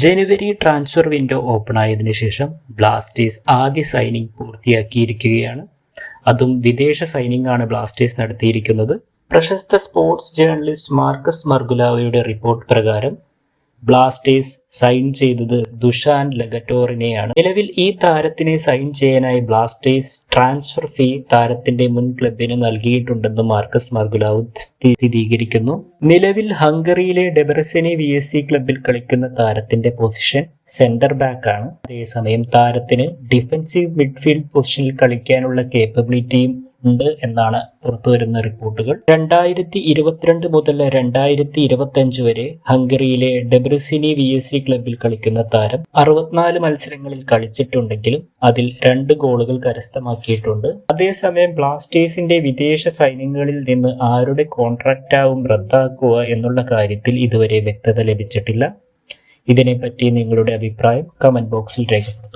ജനുവരി transfer window open ആയതിനു ശേഷം Blasters ആദ്യ സൈനിങ് പൂർത്തിയാക്കിയിരിക്കുകയാണ്. അതും വിദേശ സൈനിങ് ആണ് ബ്ലാസ്റ്റേഴ്സ് നടത്തിയിരിക്കുന്നത്. പ്രശസ്ത സ്പോർട്സ് ജേർണലിസ്റ്റ് മാർക്കസ് മർഗുലാവയുടെ റിപ്പോർട്ട് പ്രകാരം ബ്ലാസ്റ്റേഴ്സ് സൈൻ ചെയ്തത് ദുഷാൻ ലഗറ്റോറിനെയാണ്. നിലവിൽ ഈ താരത്തിനെ സൈൻ ചെയ്യാനായി ബ്ലാസ്റ്റേഴ്സ് ട്രാൻസ്ഫർ ഫീ താരത്തിന്റെ മുൻ ക്ലബിന് നൽകിയിട്ടുണ്ടെന്ന് മാർക്കസ് മർഗുലാവ് സ്ഥിരീകരിക്കുന്നു. നിലവിൽ ഹംഗറിയിലെ ഡെബ്രസിനി VSC ക്ലബിൽ കളിക്കുന്ന താരത്തിന്റെ പൊസിഷൻ സെന്റർ ബാക്ക് ആണ്. അതേസമയം താരത്തിന് ഡിഫൻസീവ് മിഡ്ഫീൽഡ് പൊസിഷനിൽ കളിക്കാനുള്ള കേപ്പബിലിറ്റിയും ഉണ്ട് എന്നാണ് പുറത്തുവരുന്ന റിപ്പോർട്ടുകൾ. 2022 മുതൽ 2025 വരെ ഹംഗറിയിലെ ഡെബ്രസിനി VSC ക്ലബിൽ കളിക്കുന്ന താരം 64 മത്സരങ്ങളിൽ കളിച്ചിട്ടുണ്ടെങ്കിലും അതിൽ 2 ഗോളുകൾ കരസ്ഥമാക്കിയിട്ടുണ്ട്. അതേസമയം ബ്ലാസ്റ്റേഴ്സിന്റെ വിദേശ സൈനികങ്ങളിൽ നിന്ന് ആരുടെ കോൺട്രാക്റ്റാവും റദ്ദാക്കുക എന്നുള്ള കാര്യത്തിൽ ഇതുവരെ വ്യക്തത ലഭിച്ചിട്ടില്ല. ഇതിനെപ്പറ്റി നിങ്ങളുടെ അഭിപ്രായം കമന്റ് ബോക്സിൽ രേഖപ്പെടുത്തുക.